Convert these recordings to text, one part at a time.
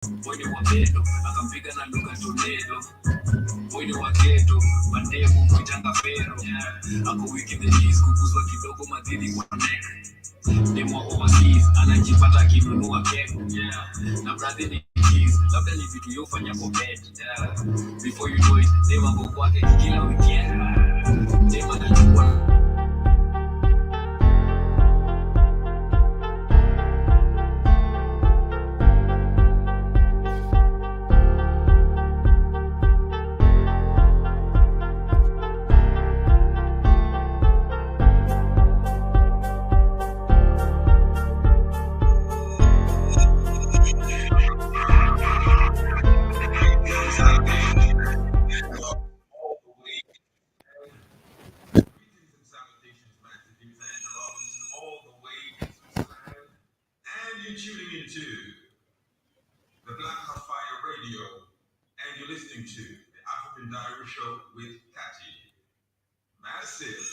Boy wa beto akampiga na lugha tornado. Boy wa ghetto mademu mwitanga fero. Ako wiki the cheese kukuzwa kidogo madhini kwa neck. Demo overseas anajipata akinunua keko. Na brother ni keys labda ni vitu yofanya kwa bed. Before you know it demo go kwake kila weekend. Demo anachukua tuning into the Black Hot Fire Radio, and you're listening to the African Diary Show with Cathy. Massive.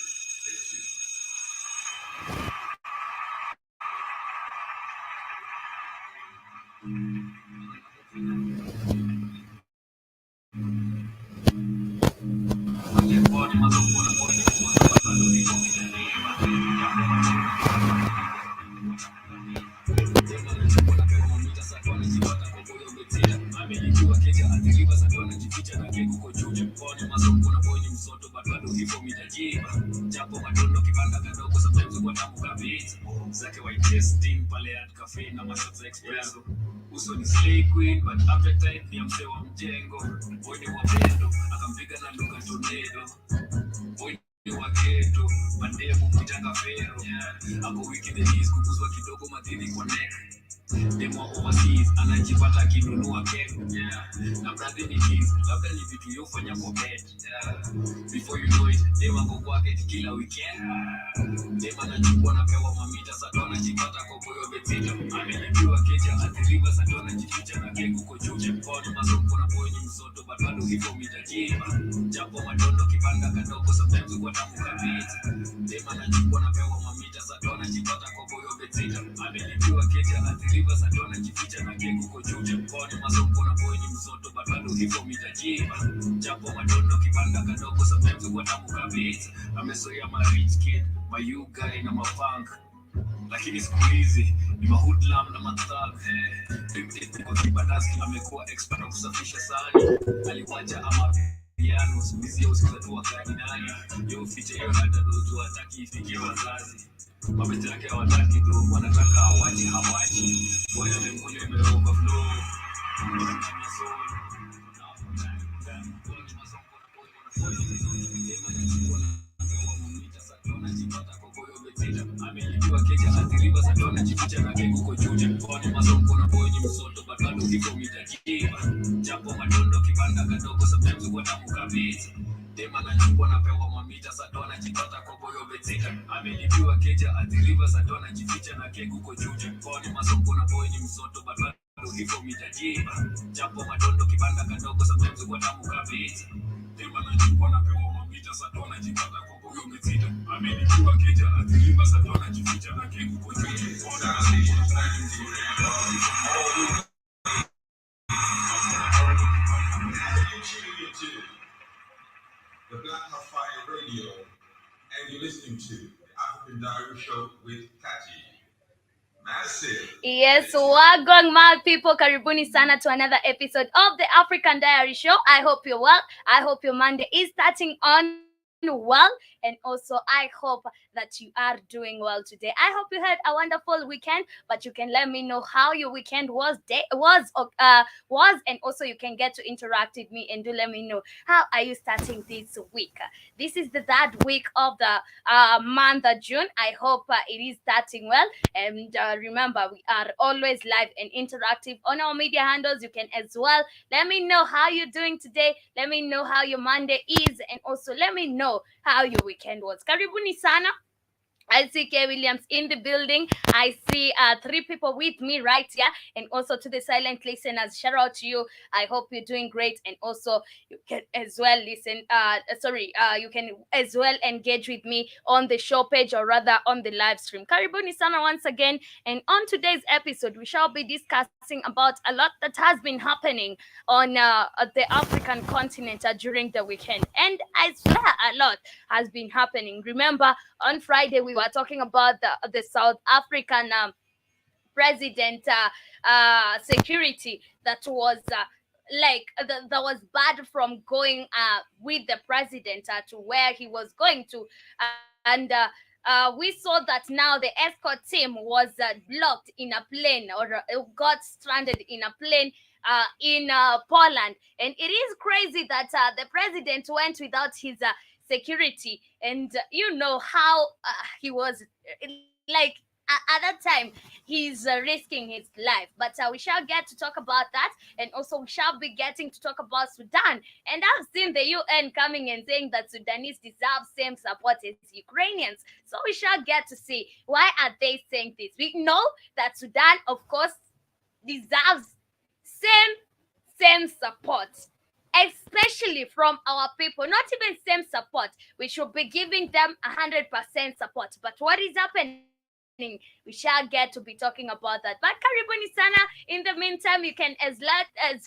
Japo matondo kibanda kadogo sometimes watamu kabisa zake white tasting pale at cafe na mashots expresso uso ni slay queen but appetite ni mzee wa mjengo. Boy ni wa bendo akampiga na lugha tornado. Boy ni wa ghetto mademu mwitanga fero. Ako wiki the cheese kukuzwa kidogo madhini kwa neck. Demo overseas anajipata akinunua keko. Na brother ni keys labda ni vitu yofanya kwa bed. Before you know it demo go kwake kila weekend. Demo anachukua na pewa mamita sato anajipata kwa boyo betita. Amelipiwa keja atiriva sato anajificha na keko kwa chuche. Koni masongo na boy ni msoto but bado hivyo mitajiba. Japo matondo kibanda kadogo sometimes kwa tamu kabisa. Demo anachukua na pewa mamita sato anajipata kwa boyo betita. Amelipiwa keja atiriva sato anajificha na keko kwa chuche. Koni masongo na boy ni msoto but bado hivyo mitajiba. Japo matondo kibanda kadogo sometimes kwa tamu kabisa. Amesoya ma rich kid, ma you guy na ma punk. Lakini siku hizi ni mahoodlam na mathug. Kwa kibadaski amekuwa expert wa kusafisha sani. Aliwacha ama piano siku ya usiku wa gani nani. Yo fiche yo hata dozo hataki ifikie wazazi. Mabete yake hawataki tu wanataka awache hawachi. Boy amekuja overflow. Amelipiwa keja atiriva sato anajificha na keko kwa chuche. Koni masongo na boy ni msoto but bado hivyo mitajiba. Japo matondo kibanda kadogo sometimes kwa tamu kabisa. Dema anachukua na pewa mamita sato anajipata kwa boyo betita. Amelipiwa keja atiriva sato anajificha na keko kwa chuche. Koni masongo na boy ni msoto but bado hivyo mitajiba. Japo matondo kibanda kadogo sometimes kwa tamu kabisa. Dema anachukua na pewa mamita sato anajipata kwa boyo betita. Amelipiwa keja atiriva sato anajificha na keko kwa chuche. The Black Hot Fire Radio, and you're listening to the African Diary Show with Cathy. Massive. Yes, wagong my people, karibuni sana to another episode of the African Diary Show. I hope you're well. I hope your Monday is starting on well, and also I hope that you are doing well today. I hope you had a wonderful weekend, but you can let me know how your weekend was, and also you can get to interact with me and do let me know how are you starting this week. This is the third week of the month of June. I hope it is starting well, and remember we are always live and interactive on our media handles. You can as well let me know how you're doing today. Let me know how your Monday is, and also let me know how your weekend was. Karibuni sana. I see K. Williams in the building. I see three people with me right here. And also to the silent listeners, shout out to you. I hope you're doing great. And also you can as well listen. You can as well engage with me on the show page, or rather on the live stream. Karibuni sana once again. And on today's episode, we shall be discussing about a lot that has been happening on the African continent during the weekend. And I swear a lot has been happening. Remember, on Friday we were talking about the South African president security that was that was bad from going with the president to where he was going to. And we saw that now the escort team was blocked in a plane, or got stranded in a plane in Poland. And it is crazy that the president went without his security. And you know how he was like at that time he's risking his life. But we shall get to talk about that. And also we shall be getting to talk about Sudan. And I've seen the UN coming and saying that Sudanese deserve same support as Ukrainians. So we shall get to see why are they saying this. We know that Sudan, of course, deserves same support, especially from our people. Not even same support, we should be giving them 100% support. But what is happening, we shall get to be talking about that. But karibuni sana. In the meantime, you can as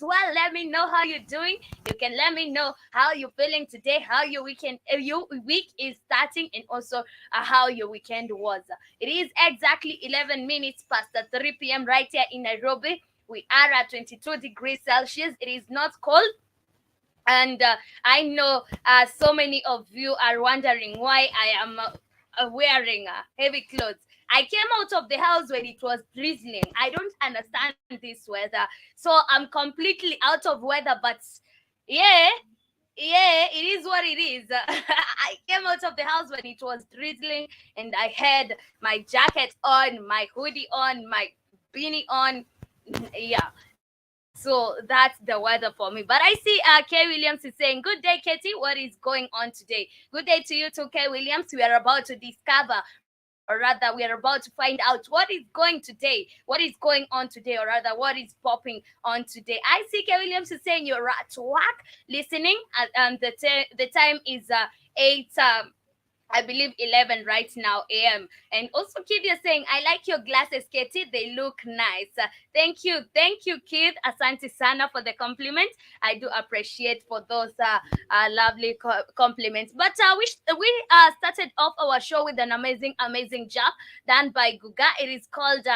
well let me know how you're doing. You can let me know how you're feeling today, how your week is starting, and also how your weekend was. It is exactly 11 minutes past the 3 p.m. right here in Nairobi. We are at 22 degrees Celsius. It is not cold. And I know so many of you are wondering why I am wearing heavy clothes. I came out of the house when it was drizzling. I don't understand this weather. So I'm completely out of weather. But yeah, it is what it is. I came out of the house when it was drizzling, and I had my jacket on, my hoodie on, my beanie on. Yeah. So that's the weather for me. But I see Kay Williams is saying, good day, Katie. What is going on today? Good day to you too, Kay Williams. We are about to discover, or rather, we are about to find out what is going today, what is going on today, or rather, what is popping on today. I see Kay Williams is saying you're at work listening, and the time is 8. I believe 11 right now a.m. And also Kid, you're saying, I like your glasses, Katie. They look nice. Thank you, Kid. Asante sana for the compliment. I do appreciate for those lovely compliments. But we started off our show with an amazing job done by Guga. It is called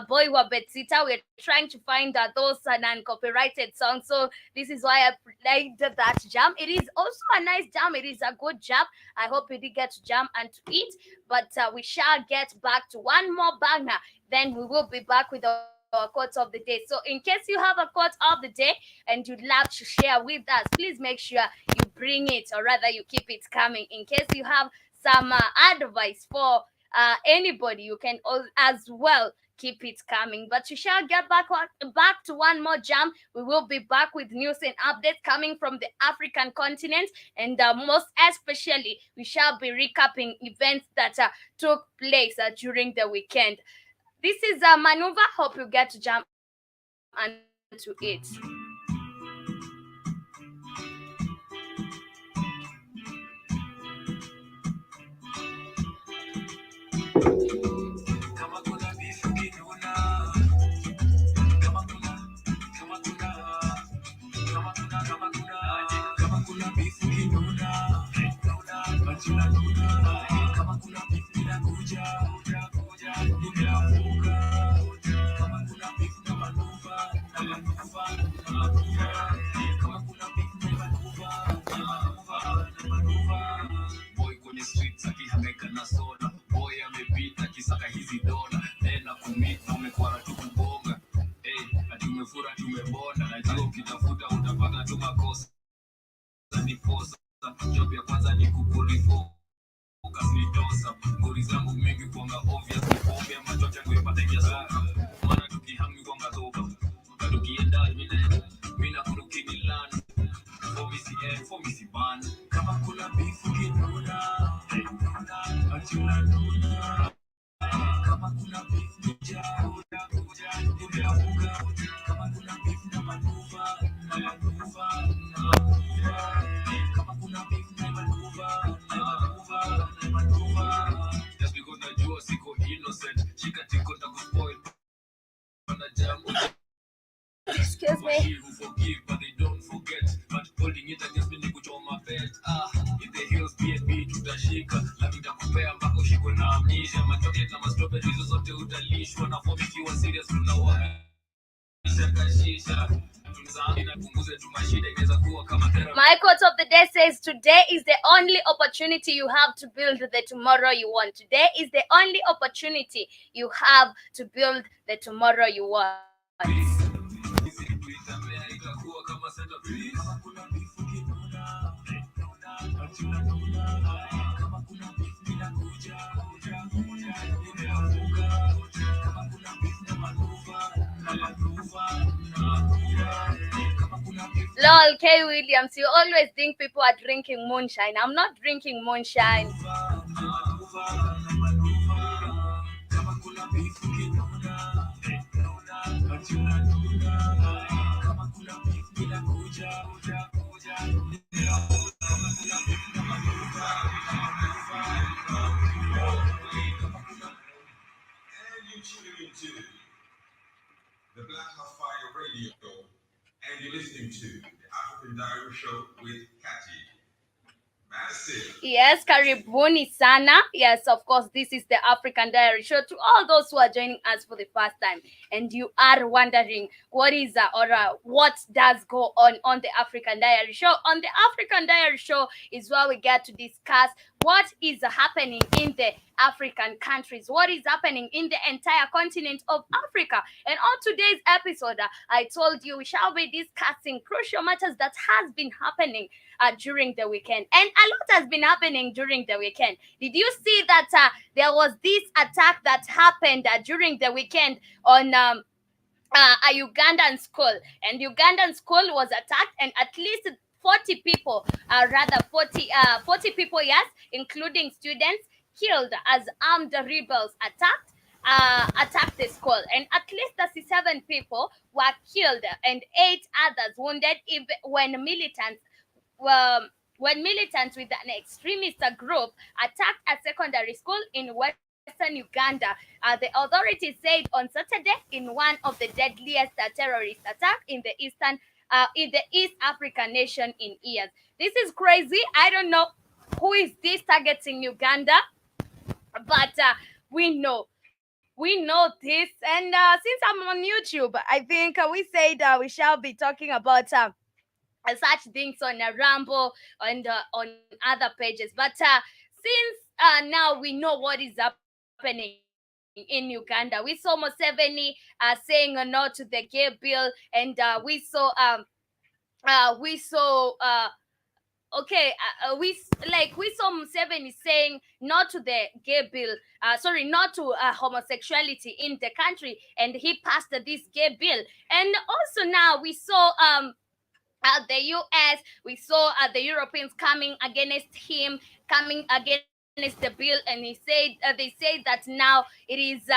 Boy Wa Betsita. We're trying to find those non-copyrighted songs. So this is why I played that jam. It is also a nice jam. It is a good jam. I hope you did get to jam and to eat. But we shall get back to one more banger. Then we will be back with our quote of the day. So in case you have a quote of the day and you'd love to share with us, please make sure you bring it, or rather you keep it coming. In case you have some advice for anybody, you can as well keep it coming. But we shall get back to one more jam. We will be back with news and updates coming from the African continent, and most especially we shall be recapping events that took place during the weekend. This is a maneuver. Hope you get to jam and to it. Kama kuna beef ukinuna, kama kuna beef ukinuna, bachina nuna, kama kuna beef ninakuja, nimeamuka, kama kuna beef na manuva, kama kuna beef na manuva, boy kwenye streets akihangaika na soda, boy amepita kisaka hizi dola, tena kumita umekwara tu kubonga, ati umefura tumebonda, najua ukitafuta utapata tu makosa, ni posa, job ya kwanza ni kukurifo ukasnitosa, ngori zangu mingi kuanga obvious, ni pombe machote kuipata ingia soka, maana tukihangi kuanga toka, tukienda mina kurukini lana, for me si ban, kama kuna beef ukinuna, Just because najua siko innocent, shikatiko takuspoil pana jam. Excuse me. Who forgive but they don't forget, but holding it against me ni kuchoma bet. In the hills B&B tutashika, lami takupea mpaka ushikwe na amnesia. Machocolate na mastrawberry hizo zote utalishwa, na form ikiwa serious tunawamisha kashisha. My quote of the day says, today is the only opportunity you have to build the tomorrow you want. Today is the only opportunity you have to build the tomorrow you want. Lol, K. Williams, you always think people are drinking moonshine. I'm not drinking moonshine. Tuning into the Black House Fire Radio, and you're listening to the African Diary Show with Kati. Yes, karibuni sana. Yes, of course, this is the African Diary Show. To all those who are joining us for the first time, and you are wondering what is what does go on the African Diary Show. On the African Diary Show is where we get to discuss what is happening in the African countries, what is happening in the entire continent of Africa. And on today's episode, I told you we shall be discussing crucial matters that has been happening during the weekend. And a lot has been happening during the weekend. Did you see that there was this attack that happened during the weekend on a Ugandan school? And Ugandan school was attacked, and at least 40 people, 40 people, yes, including students, killed as armed rebels attacked the school, and at least 37 people were killed and 8 others wounded when militants with an extremist group attacked a secondary school in Western Uganda. The authorities said on Saturday in one of the deadliest terrorist attacks in the East African nation in years. This is crazy. I don't know who is this targeting Uganda, but we know this. And since I'm on YouTube, I think we said we shall be talking about such things on Rambo and on other pages. But since now we know what is happening in Uganda, we saw Museveni saying no to the gay bill, and we saw Museveni saying no to the gay bill, not to homosexuality in the country, and he passed this gay bill. And also now we saw the US, we saw the Europeans coming against him, coming against the bill, and they said that now it is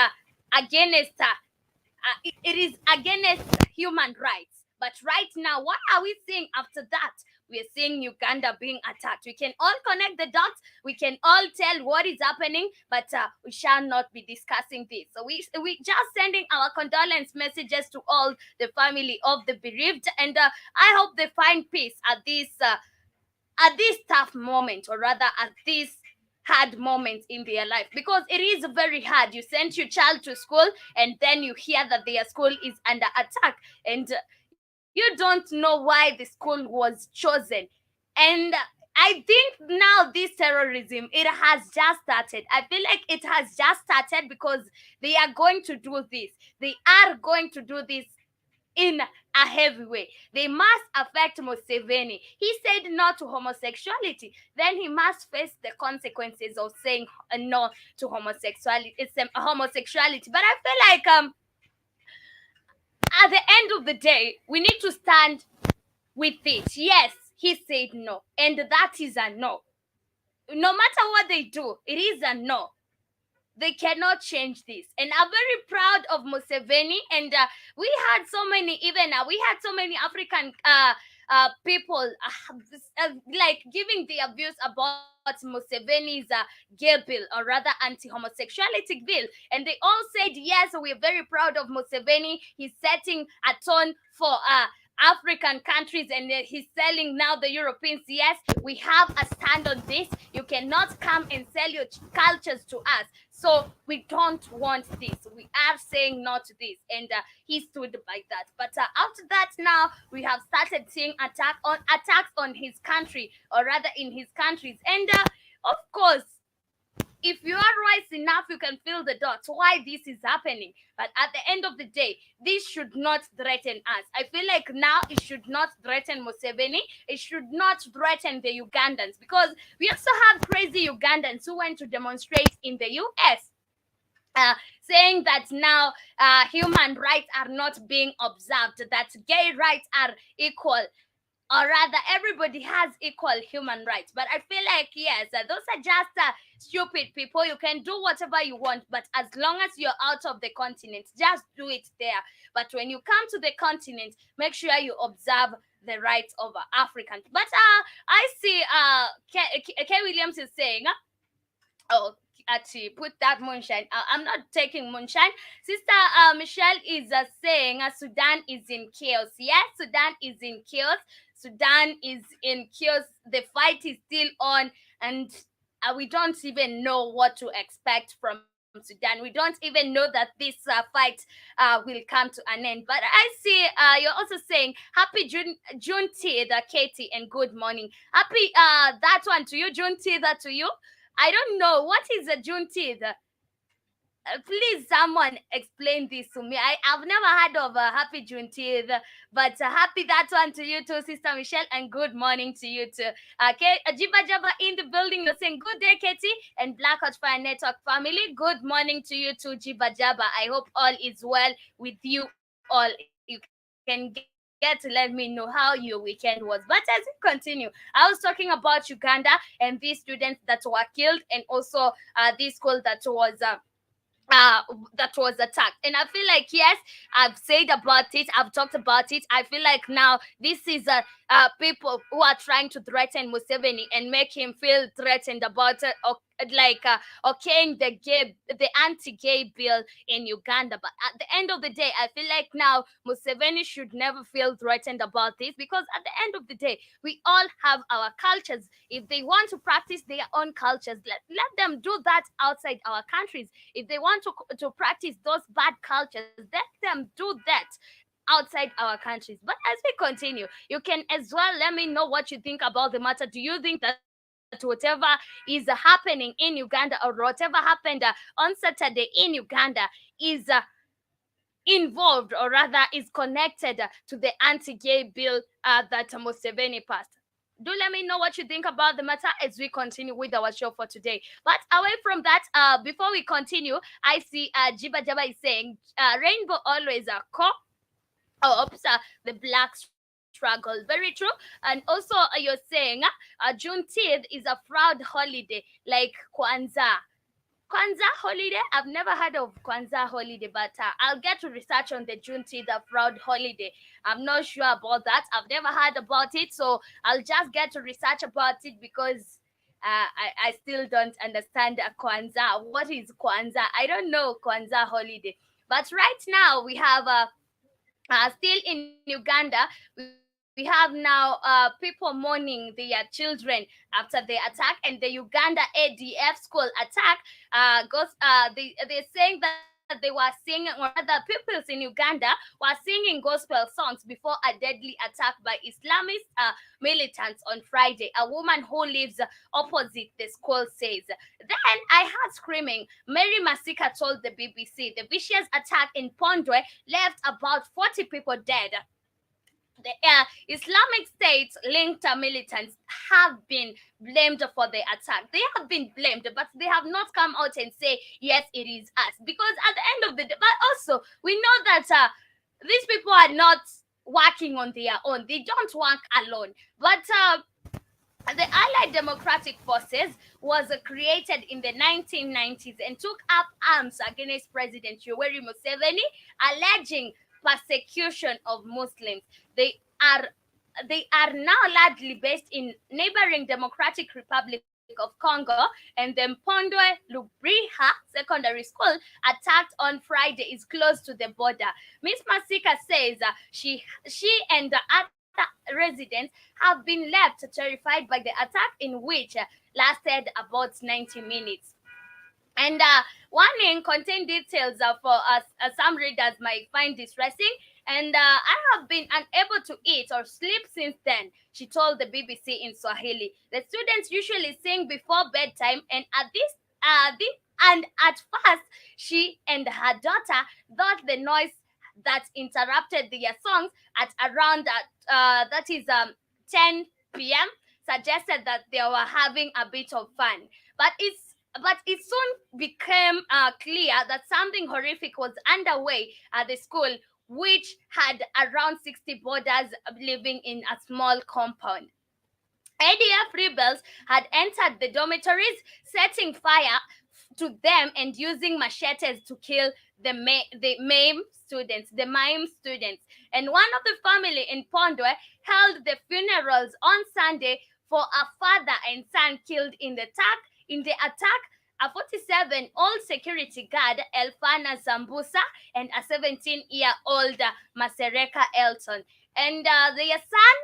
against human rights. But right now, what are we seeing after that? We are seeing Uganda being attacked. We can all connect the dots. We can all tell what is happening, but we shall not be discussing this. So we just sending our condolence messages to all the family of the bereaved, and I hope they find peace at this tough moment, or rather at this hard moment in their life, because it is very hard. You send your child to school, and then you hear that their school is under attack, and you don't know why the school was chosen. And I think now this terrorism, it has just started. I feel like it has just started because they are going to do this. They are going to do this in a heavy way. They must affect Museveni. He said no to homosexuality. Then he must face the consequences of saying no to homosexuality. Homosexuality. But I feel like at the end of the day, we need to stand with it. Yes, he said no, and that is a no. no matter what they do, it is a no. They cannot change this, and I'm very proud of Museveni. And we had so many, even we had so many African people like giving their views about Museveni's gay bill, or rather anti-homosexuality bill, and they all said yes, we're very proud of Museveni. He's setting a tone for African countries, and he's telling now the Europeans, yes, we have a stand on this. You cannot come and sell your cultures to us. So we don't want this. We are saying no to this, and he stood by that. But after that, now we have started seeing attacks on his country, or rather in his countries, and of course, if you are wise enough, you can feel the dots why this is happening. But at the end of the day, this should not threaten us. I feel like now it should not threaten Museveni. It should not threaten the Ugandans, because we also have crazy Ugandans who went to demonstrate in the US. Saying that now human rights are not being observed, that gay rights are equal, or rather everybody has equal human rights. But I feel like, yes, those are just stupid people. You can do whatever you want, but as long as you're out of the continent, just do it there. But when you come to the continent, make sure you observe the rights of Africans. But I see K Williams is saying oh, actually put that moonshine. I'm not taking moonshine. Sister Michelle is saying Sudan is in chaos. Yes, Sudan is in chaos. Sudan is in chaos. The fight is still on, and we don't even know what to expect from Sudan. We don't even know that this fight will come to an end. But I see you're also saying happy Juneteenth, Katie, and good morning. Happy that one to you, Juneteenth to you. I don't know what is a Juneteenth. Please, someone explain this to me. I've never heard of a happy Juneteenth, but happy that one to you too, Sister Michelle, and good morning to you too. Okay, Jiba Jaba in the building. You're saying good day, Katie, and Black Hot Fire Network family. Good morning to you too, Jiba Jaba. I hope all is well with you all. You can get to let me know how your weekend was. But as we continue, I was talking about Uganda and these students that were killed, and also this school that was attacked. And I feel like, yes, I've said about it, I've talked about it. I feel like now this is people who are trying to threaten Museveni and make him feel threatened about okaying the anti-gay bill in Uganda. But at the end of the day, I feel like now Museveni should never feel threatened about this, because at the end of the day, we all have our cultures. If they want to practice their own cultures, let them do that outside our countries. If they want to practice those bad cultures, let them do that outside our countries. But as we continue, you can as well let me know what you think about the matter. Do you think that whatever is happening in Uganda, or whatever happened on Saturday in Uganda, is involved, or rather is connected to the anti-gay bill that Museveni passed? Do let me know what you think about the matter as we continue with our show for today. But away from that, before we continue, I see Jiba Jaba is saying rainbow always hopes the black struggle. Very true. And also you're saying Juneteenth is a fraud holiday like Kwanzaa holiday. I've never heard of Kwanzaa holiday, but I'll get to research on the Juneteenth, the fraud holiday. I'm not sure about that. I've never heard about it, so I'll just get to research about it, because I still don't understand Kwanzaa. What is Kwanzaa? I don't know Kwanzaa holiday. But right now we have still in Uganda, we have now people mourning their children after the attack, and the Uganda ADF school attack they're saying that they were singing, or rather peoples in Uganda were singing gospel songs before a deadly attack by Islamist militants on Friday. A woman who lives opposite the school says. Then I heard screaming. Mary Masika told the BBC the vicious attack in Pondwe left about 40 people dead. The Islamic State linked militants have been blamed for the attack. They have been blamed, but they have not come out and say, yes, it is us. Because at the end of the day, but also we know that these people are not working on their own. They don't work alone. But The Allied Democratic Forces was created in the 1990s and took up arms against President Yoweri Museveni, alleging persecution of Muslims. They are they are now largely based in neighboring Democratic Republic of Congo, and the Mpondwe Lubriha Secondary School, attacked on Friday, is close to the border. Miss Masika says she and the other residents have been left terrified by the attack, in which lasted about 90 minutes. And warning contain details for us, some readers might find distressing. And I have been unable to eat or sleep since then, she told the BBC in Swahili. The students usually sing before bedtime, and at first, she and her daughter thought the noise that interrupted their songs at around that is 10 p.m. suggested that they were having a bit of fun. But it soon became clear that something horrific was underway at the school, which had around 60 boarders living in a small compound. ADF rebels had entered the dormitories, setting fire to them and using machetes to kill the MAME students. And one of the family in Pondwe held the funerals on Sunday for a father and son killed in the attack. A 47-old security guard, Elfana Zambusa, and a 17-year-old Masereka Elton. And their son,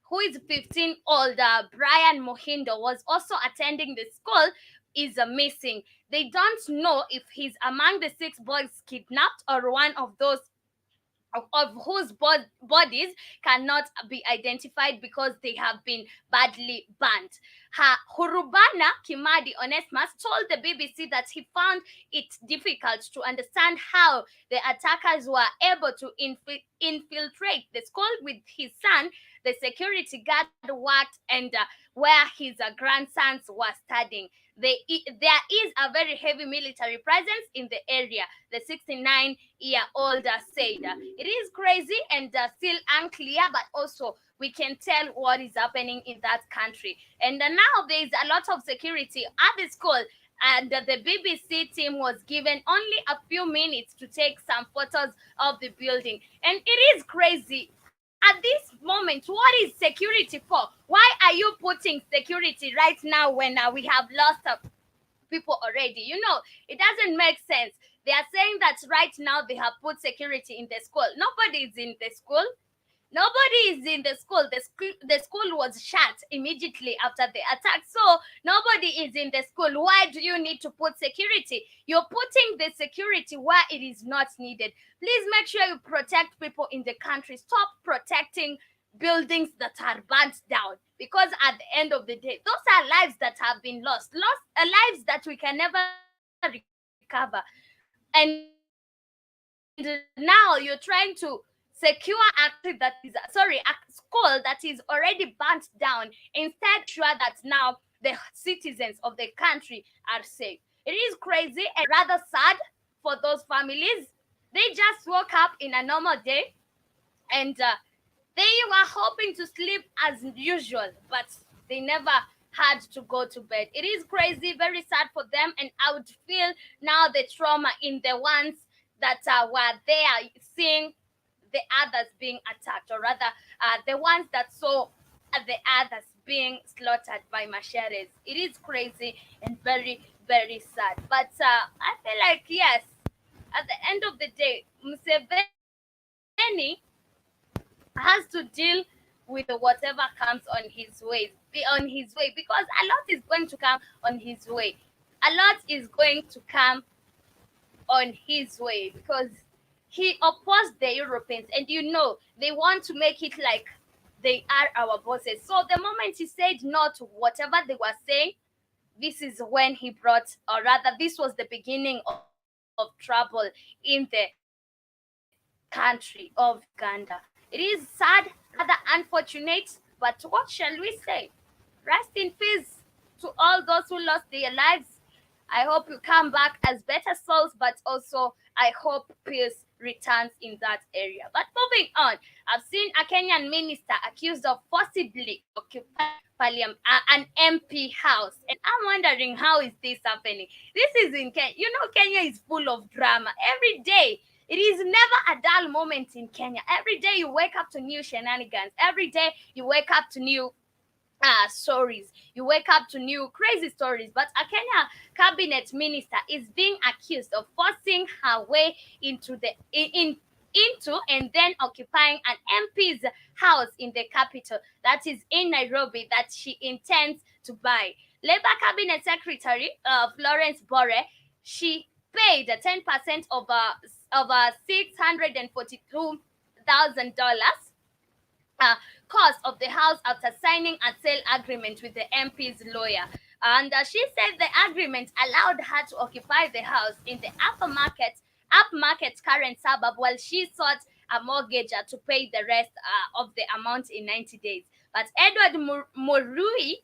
who is 15-old Brian Mohindo, was also attending the school, is missing. They don't know if he's among the 6 boys kidnapped or one of those of whose bodies cannot be identified because they have been badly burnt. Hurubana Kimadi Onesmus told the BBC that he found it difficult to understand how the attackers were able to infiltrate the school with his son, the security guard worked, and where his grandsons were studying. There is a very heavy military presence in the area, the 69-year-old said. It is crazy and still unclear, but also we can tell what is happening in that country. And now there is a lot of security at the school, and the BBC team was given only a few minutes to take some photos of the building. And it is crazy. At this moment, what is security for? Why are you putting security right now when we have lost people already? It doesn't make sense. They are saying that right now they have put security in the school. Nobody is in the school. Nobody is in the school. The school was shut immediately after the attack. So nobody is in the school. Why do you need to put security? You're putting the security where it is not needed. Please make sure you protect people in the country. Stop protecting buildings that are burnt down. Because at the end of the day, those are lives that have been lost. Lives that we can never recover. And now you're trying to secure a school that is already burnt down, instead sure that now the citizens of the country are safe. It is crazy and rather sad for those families. They just woke up in a normal day and they were hoping to sleep as usual, but they never had to go to bed. It is crazy, very sad for them, and I would feel now the trauma in the ones that were there seeing the others being attacked, or rather the ones that saw the others being slaughtered by machetes. It is crazy and very, very sad. But I feel like, yes, at the end of the day, Museveni has to deal with whatever comes on his way, because a lot is going to come on his way. A lot is going to come on his way because he opposed the Europeans, and they want to make it like they are our bosses. So the moment he said no to whatever they were saying, this is when he brought, or rather, this was the beginning of trouble in the country of Uganda. It is sad, rather unfortunate, but what shall we say? Rest in peace to all those who lost their lives. I hope you come back as better souls, but also I hope peace returns in that area. But moving on, I've seen a Kenyan minister accused of forcibly occupying an MP house, and I'm wondering, how is this happening? This is in Kenya. You know, Kenya is full of drama every day. It is never a dull moment in Kenya. Every day you wake up to new shenanigans. Every day you wake up to new stories. You wake up to new crazy stories. But a Kenya cabinet minister is being accused of forcing her way into into and then occupying an MP's house in the capital, that is in Nairobi, that she intends to buy. Labour Cabinet Secretary Florence Bore, she paid 10% of $642,000 cost of the house after signing a sale agreement with the MP's lawyer. And she said the agreement allowed her to occupy the house in the upmarket current suburb while she sought a mortgager to pay the rest of the amount in 90 days. But Edward Muriu,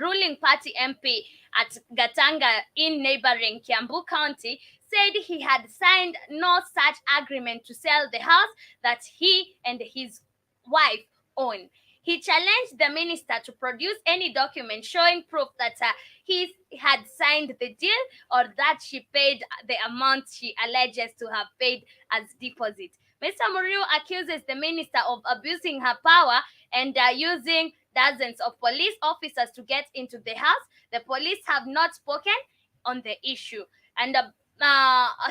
ruling party MP at Gatanga in neighboring Kiambu County, said he had signed no such agreement to sell the house that he and his wife own. He challenged the minister to produce any document showing proof that he had signed the deal or that she paid the amount she alleges to have paid as deposit. Mr. Muriu accuses the minister of abusing her power and using dozens of police officers to get into the house. The police have not spoken on the issue. And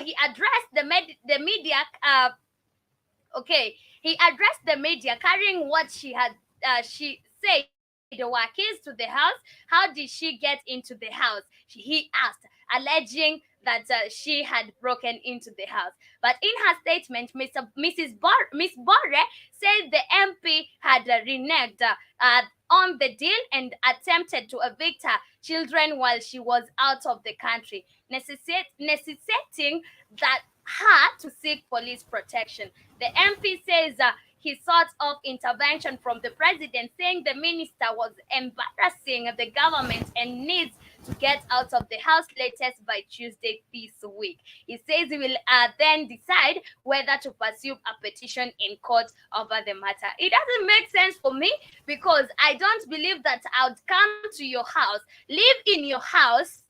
he addressed the media. He addressed the media carrying what she said were keys to the house. How did she get into the house? He asked, alleging that she had broken into the house. But in her statement, Miss Bore said the MP had reneged on the deal and attempted to evict her children while she was out of the country, necessitating that her to seek police protection. The MP says he sought of intervention from the president, saying the minister was embarrassing the government and needs to get out of the house latest by Tuesday this week. He says he will then decide whether to pursue a petition in court over the matter. It doesn't make sense for me, because I don't believe that I would come to your house, live in your house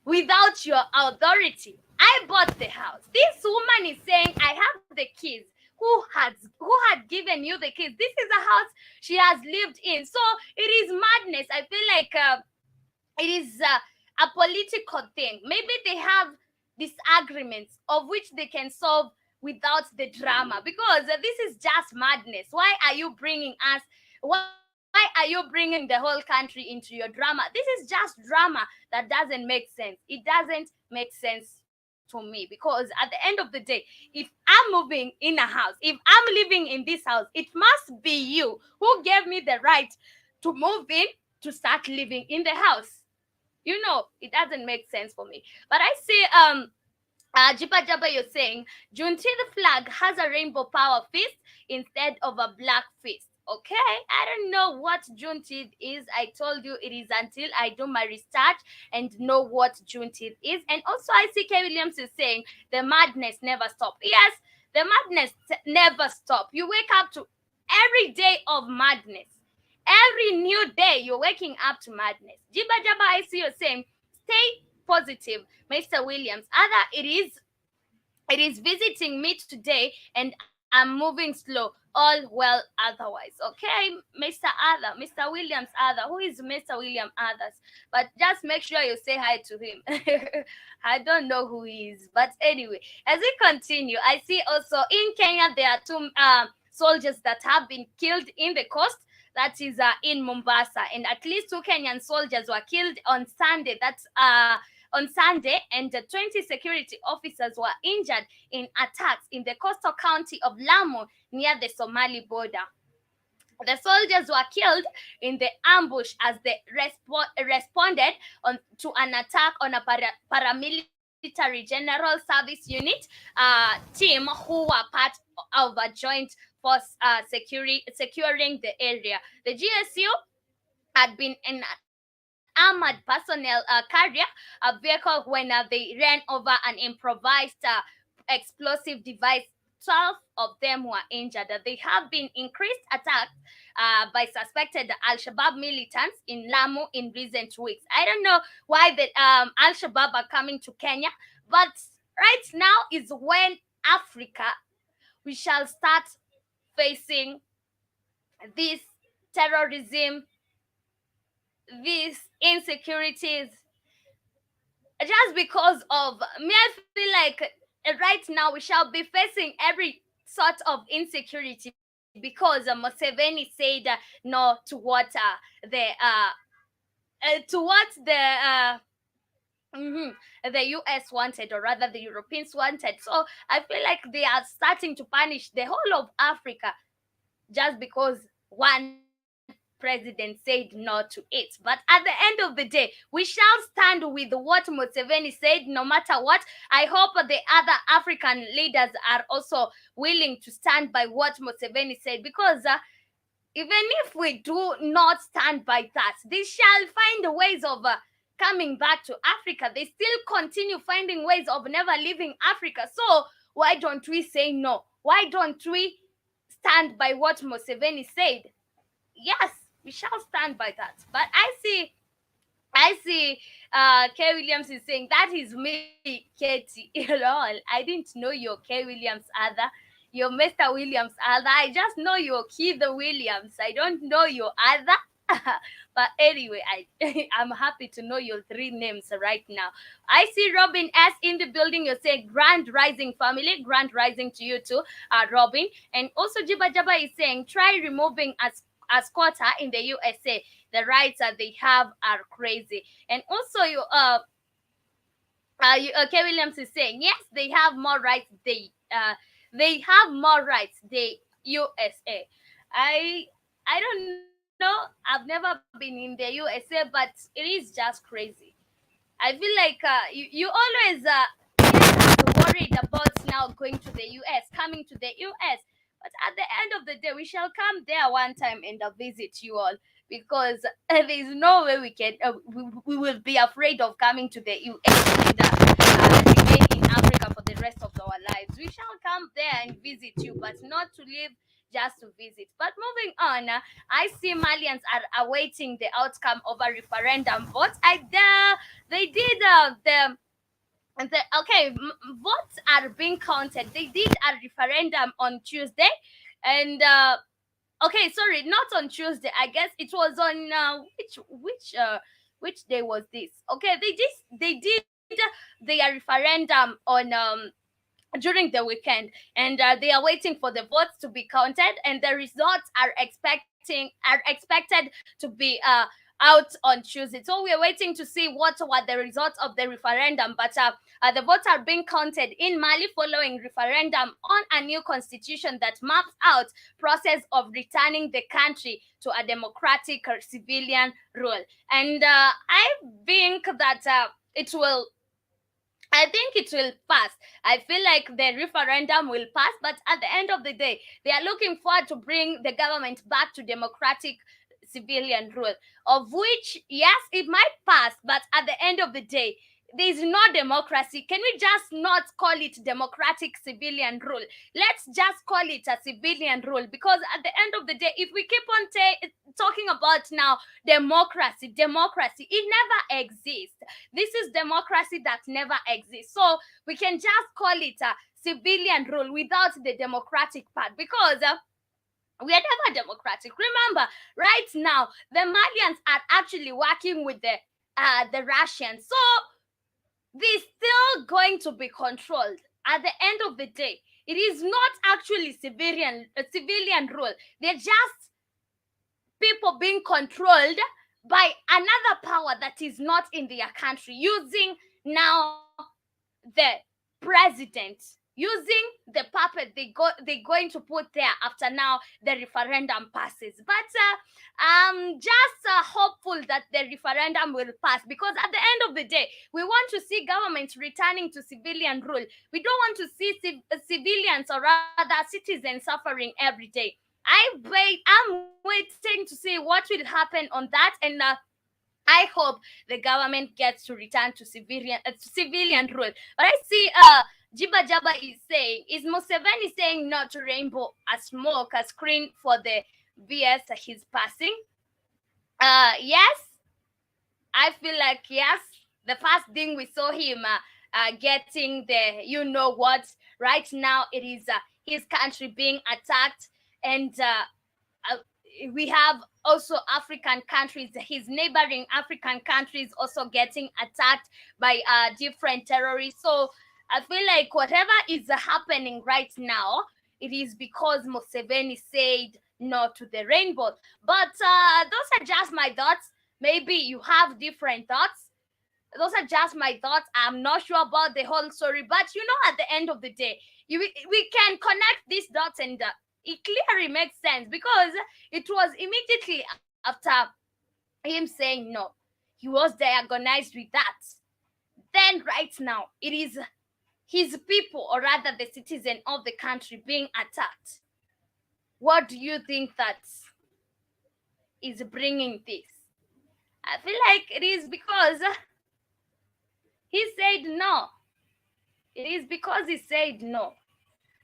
without your authority. I bought the house. This woman is saying, I have the keys. Who had given you the keys? This is a house she has lived in. So it is madness. I feel like it is a political thing. Maybe they have disagreements of which they can solve without the drama, because this is just madness. Why are you bringing us? Why are you bringing the whole country into your drama? This is just drama that doesn't make sense. It doesn't make sense to me, because at the end of the day, if I'm moving in a house, if I'm living in this house, it must be you who gave me the right to move in, to start living in the house. You know, it doesn't make sense for me. But I see Jipa Jaba, you're saying Juneteenth flag has a rainbow power fist instead of a black fist. Okay, I don't know what Juneteenth is. I told you it is until I do my research and know what Juneteenth is. And also, I see K. Williams is saying the madness never stops. Yes, the madness never stops. You wake up to every day of madness. Every new day, you're waking up to madness. Jiba Jaba, I see you're saying stay positive, Mr. Williams. It is visiting me today, and I'm moving slow. All well otherwise. Okay, Mr. Williams Other. Who is Mr. William Others? But just make sure you say hi to him. I don't know who he is. But anyway, as we continue, I see also in Kenya there are two soldiers that have been killed in the coast. That is in Mombasa. And at least 2 Kenyan soldiers were killed on Sunday. That's on Sunday, and 20 security officers were injured in attacks in the coastal county of Lamu near the Somali border. The soldiers were killed in the ambush as they responded to an attack on a paramilitary general service unit team who were part of a joint force securing the area. The GSU had been armored personnel carrier a vehicle when they ran over an improvised explosive device. 12 of them were injured. There have been increased attacks by suspected Al-Shabaab militants in Lamu in recent weeks. I don't know why the Al-Shabaab are coming to Kenya, but right now is when Africa we shall start facing this terrorism, these insecurities, just because of me. I feel like right now we shall be facing every sort of insecurity because Museveni said no to what the the US wanted, or rather the Europeans wanted. So I feel like they are starting to punish the whole of Africa just because one president said no to it. But at the end of the day, we shall stand with what Museveni said no matter what. I hope the other African leaders are also willing to stand by what Museveni said, because even if we do not stand by that, they shall find ways of coming back to Africa. They still continue finding ways of never leaving Africa. So why don't we say no? Why don't we stand by what Museveni said? Yes, we shall stand by that. But I see K Williams is saying that is me, Katie. Lol, I didn't know you're K Williams other. You're Mr. Williams other. I just know you're Keith Williams. I don't know your other. But anyway, I'm happy to know your three names right now. I see Robin S in the building. You're saying Grand Rising family. Grand Rising to you too, Robin. And also Jiba Jaba is saying try removing as quota in the USA. The rights that they have are crazy. And also K Williams is saying yes, they have more rights. They have more rights. The USA. I don't know. I've never been in the USA, but it is just crazy. I feel like you always worried about now going to the US, coming to the US. But at the end of the day, we shall come there one time and visit you all, because there's no way we will be afraid of coming to the US and remain in Africa for the rest of our lives. We shall come there and visit you, but not to live just to visit. But moving on, I see Malians are awaiting the outcome of a referendum vote. They did votes are being counted. They did a referendum on Tuesday, and okay, sorry, not on Tuesday. I guess it was on which day was this? Okay, they did their referendum on during the weekend, and they are waiting for the votes to be counted, and the results are expected to be out on Tuesday. So we are waiting to see what were the results of the referendum. But the votes are being counted in Mali following referendum on a new constitution that maps out process of returning the country to a democratic civilian rule. And I think that I think it will pass. I feel like the referendum will pass, but at the end of the day, they are looking forward to bring the government back to democratic civilian rule, of which, yes, it might pass, but at the end of the day, there is no democracy. Can we just not call it democratic civilian rule? Let's just call it a civilian rule, because at the end of the day, if we keep on talking about now democracy, it never exists. This is democracy that never exists. So we can just call it a civilian rule without the democratic part, because we are never democratic. Remember, right now the Malians are actually working with the Russians, so they're still going to be controlled. At the end of the day, it is not actually civilian rule. They're just people being controlled by another power that is not in their country, using now the president, using the puppet they're going to put there after now the referendum passes. But I'm just hopeful that the referendum will pass, because at the end of the day, we want to see governments returning to civilian rule. We don't want to see civilians, or rather citizens, suffering every day. I'm waiting to see what will happen on that, and I hope the government gets to return to civilian rule. But I see Jiba Jaba is Museveni saying no to rainbow, a smoke, a screen for the VS he's passing? Yes, I feel like yes. The first thing we saw him getting the you know what. Right now it is his country being attacked, and uh, we have also African countries, his neighboring African countries also getting attacked by different terrorists. So I feel like whatever is happening right now, it is because Museveni said no to the rainbow. But those are just my thoughts. Maybe you have different thoughts. Those are just my thoughts. I'm not sure about the whole story, but at the end of the day, we can connect these dots, and it clearly makes sense because it was immediately after him saying no, he was diagnosed with that. Then right now, it is his people, or rather the citizen of the country, being attacked. What do you think that is bringing this? I feel like it is because he said no. It is because he said no.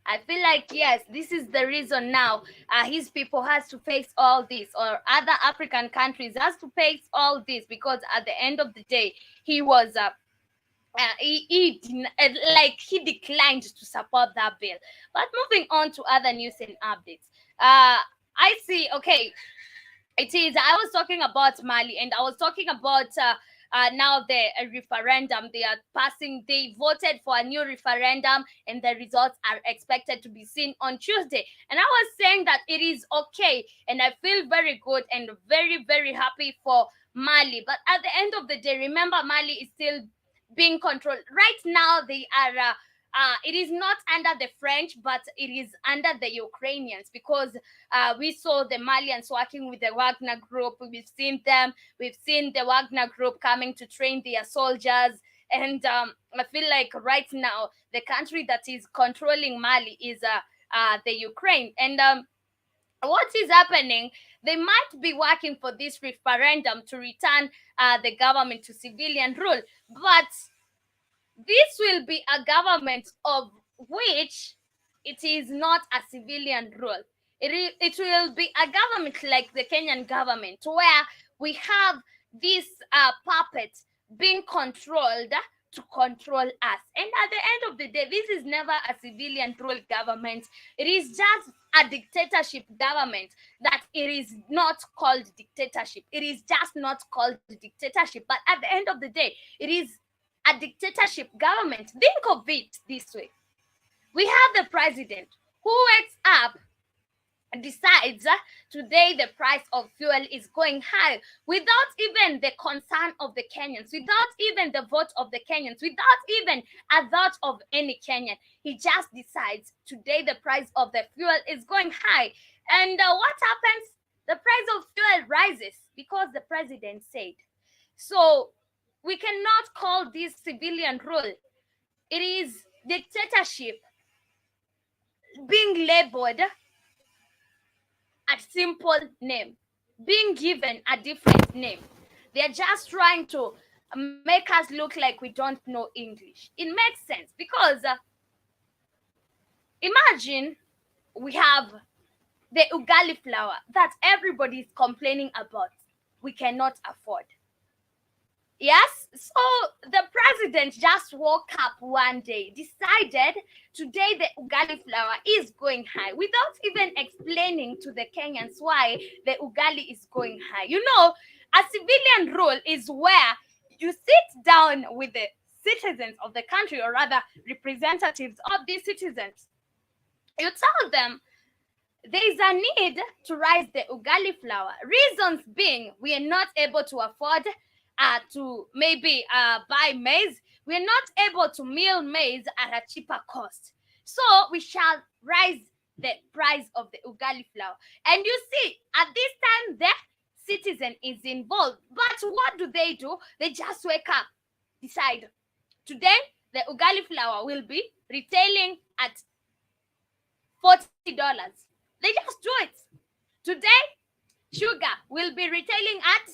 I feel like yes, this is the reason now his people has to face all this, or other African countries has to face all this, because at the end of the day, he was he declined to support that bill. But moving on to other news and updates, I see. Okay, it is. I was talking about Mali, and I was talking about now the referendum. They are passing. They voted for a new referendum, and the results are expected to be seen on Tuesday. And I was saying that it is okay, and I feel very good and very, very happy for Mali. But at the end of the day, remember, Mali is still being controlled. Right now, they are. It is not under the French, but it is under the Ukrainians, because we saw the Malians working with the Wagner group. We've seen them. We've seen the Wagner group coming to train their soldiers. And I feel like right now, the country that is controlling Mali is the Ukraine. And what is happening? They might be working for this referendum to return the government to civilian rule. But this will be a government of which it is not a civilian rule. It will be a government like the Kenyan government, where we have this puppet being controlled to control us. And at the end of the day, this is never a civilian rule government. It is just a dictatorship government. That it is not called dictatorship. It is just not called dictatorship. But at the end of the day, it is a dictatorship government. Think of it this way. We have the president who wakes up, decides today the price of fuel is going high, without even the concern of the Kenyans, without even the vote of the Kenyans, without even a thought of any Kenyan. He just decides today the price of the fuel is going high. And what happens? The price of fuel rises because the president said. So we cannot call this civilian rule. It is dictatorship being labeled a simple name, being given a different name. They're just trying to make us look like we don't know English. It makes sense because imagine we have the ugali flour that everybody is complaining about. We cannot afford. Yes, so the president just woke up one day, decided today the ugali flour is going high, without even explaining to the Kenyans why the ugali is going high. A civilian rule is where you sit down with the citizens of the country, or rather representatives of these citizens. You tell them there is a need to rise the ugali flour. Reasons being, we are not able to afford to maybe buy maize. We're not able to mill maize at a cheaper cost. So we shall rise the price of the ugali flour. And you see, at this time, the citizen is involved. But what do? They just wake up, decide, today the ugali flour will be retailing at $40. They just do it. Today, sugar will be retailing at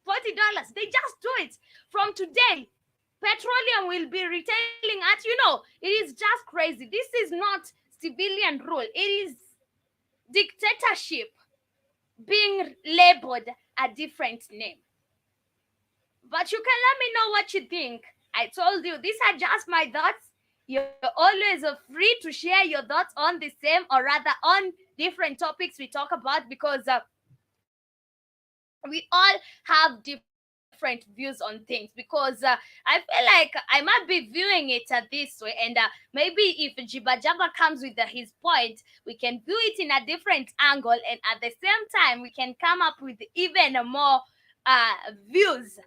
$40. They just do it. From today, petroleum will be retailing at, it is just crazy. This is not civilian rule. It is dictatorship being labeled a different name. But you can let me know what you think. I told you, these are just my thoughts. You're always free to share your thoughts on the same, or rather on different topics we talk about, because we all have different views on things. Because I feel like I might be viewing it this way, and maybe if Jiba Jaba comes with his point, we can view it in a different angle, and at the same time we can come up with even more views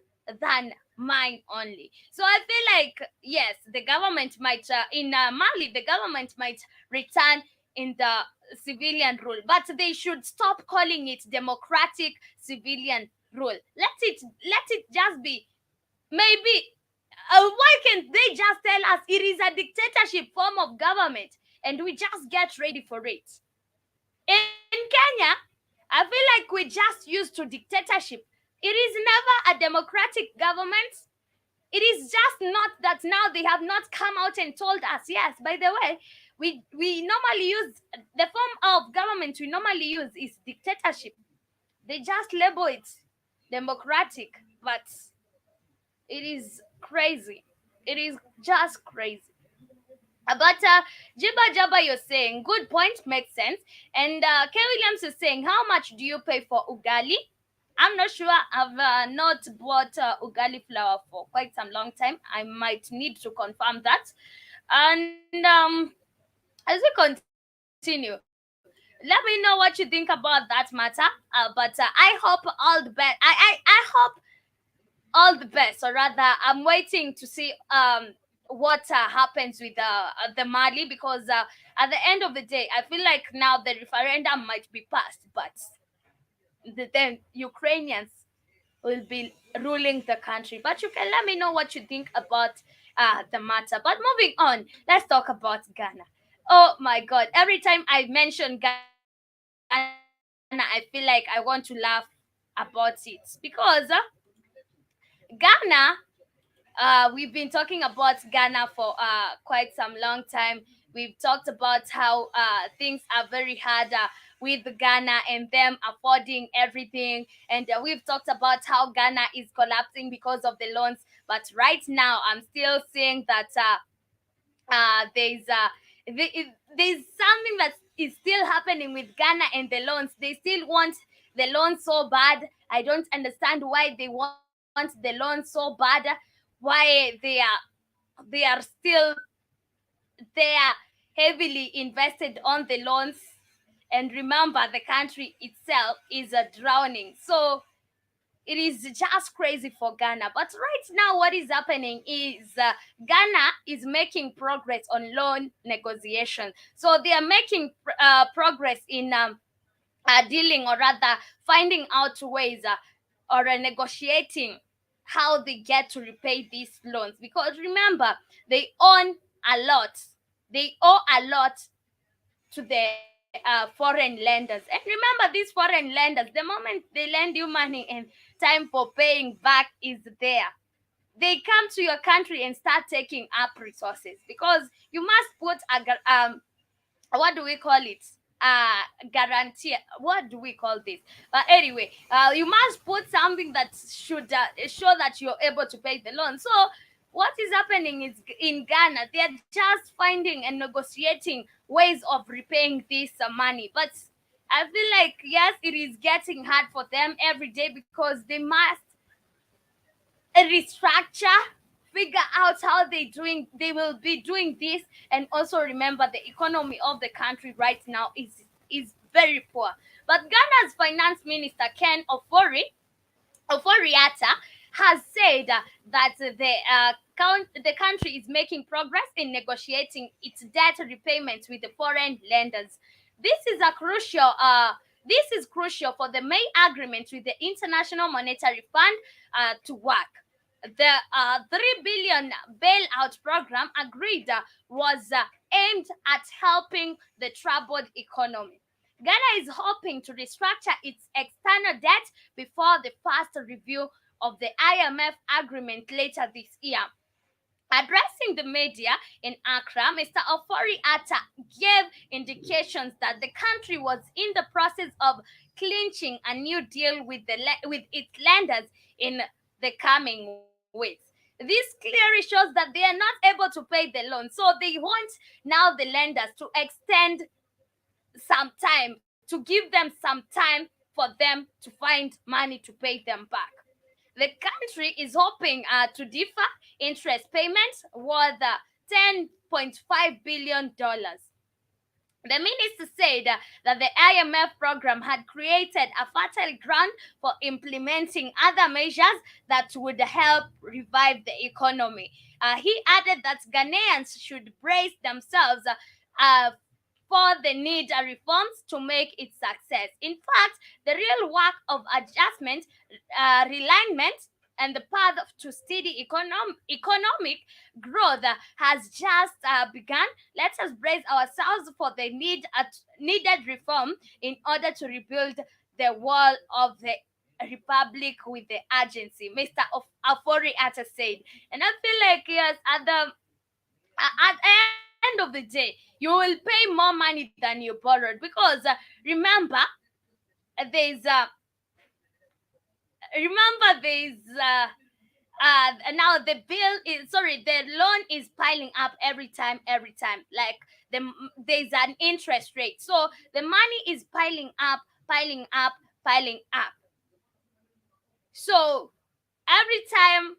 than mine only. So I feel like, yes, the government might in Mali, the government might return in the civilian rule, but they should stop calling it democratic civilian rule. Let it just be. Maybe why can't they just tell us it is a dictatorship form of government, and we just get ready for it? In Kenya, I feel like we're just used to dictatorship. It is never a democratic government. It is just not that now they have not come out and told us, yes, by the way, we normally use the form of government we normally use is dictatorship. They just label it democratic, but it is crazy. It is just crazy. But Jiba Jaba, you're saying good point, makes sense. And K Williams is saying, how much do you pay for ugali? I'm not sure. I've not bought ugali flour for quite some long time. I might need to confirm that. And as we continue, let me know what you think about that matter. But I hope all the best. I hope all the best, or rather, I'm waiting to see what happens with the Mali, because at the end of the day, I feel like now the referendum might be passed, but then Ukrainians will be ruling the country. But you can let me know what you think about the matter. But moving on, let's talk about Ghana. Oh my God! Every time I mention Ghana, I feel like I want to laugh about it, because Ghana, we've been talking about Ghana for quite some long time. We've talked about how things are very hard with Ghana and them affording everything. And we've talked about how Ghana is collapsing because of the loans. But right now, I'm still saying that there's something that is still happening with Ghana and the loans. They still want the loans so bad. I don't understand why they want the loans so bad. Why they are still there heavily invested on the loans. And remember, the country itself is drowning. So it is just crazy for Ghana. But right now, what is happening is Ghana is making progress on loan negotiation. So they are making progress in dealing, or rather finding out ways or negotiating how they get to repay these loans. Because remember, they own a lot. They owe a lot to the foreign lenders. And remember, these foreign lenders, the moment they lend you money and time for paying back is there, they come to your country and start taking up resources, because you must put what do we call it, guarantee, what do we call this, but anyway, you must put something that should show that you're able to pay the loan. So what is happening is, in Ghana, they're just finding and negotiating ways of repaying this money. But I feel like, yes, it is getting hard for them every day, because they must restructure, figure out how they will be doing this. And also remember, the economy of the country right now is very poor. But Ghana's finance minister, Ken Oforiatta, has said that the country is making progress in negotiating its debt repayments with the foreign lenders. This is crucial for the May agreement with the International Monetary Fund to work. The 3 billion bailout program agreed was aimed at helping the troubled economy. Ghana is hoping to restructure its external debt before the first review of the IMF agreement later this year. Addressing the media in Accra, Mr. Ofori Atta gave indications that the country was in the process of clinching a new deal with its lenders in the coming weeks. This clearly shows that they are not able to pay the loan, so they want now the lenders to extend some time, to give them some time for them to find money to pay them back. The country is hoping to defer interest payments worth $10.5 billion. The minister said that the IMF program had created a fertile ground for implementing other measures that would help revive the economy. He added that Ghanaians should brace themselves for the need reforms to make it success. In fact, the real work of adjustment, realignment, and the path to steady economic growth has just begun. Let us brace ourselves for the needed reform in order to rebuild the wall of the republic with the urgency, Mr. Afori Atta said. And I feel like, yes, at the end of the day, you will pay more money than you borrowed, because remember, there's now the loan is piling up every time, like there's an interest rate, so the money is piling up. So every time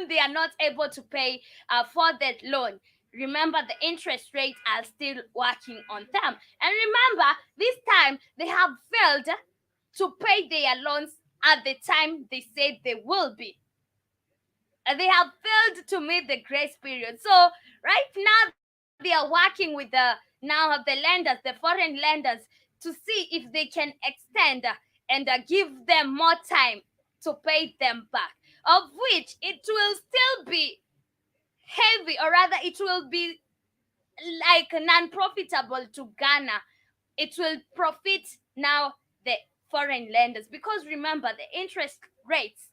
they are not able to pay for that loan, remember the interest rates are still working on them. And remember, this time they have failed to pay their loans at the time they said they will be. They have failed to meet the grace period. So right now they are working with the lenders, the foreign lenders, to see if they can extend and give them more time to pay them back, of which it will still be heavy, or rather it will be like non-profitable to Ghana. It will profit now the foreign lenders, because remember, the interest rates,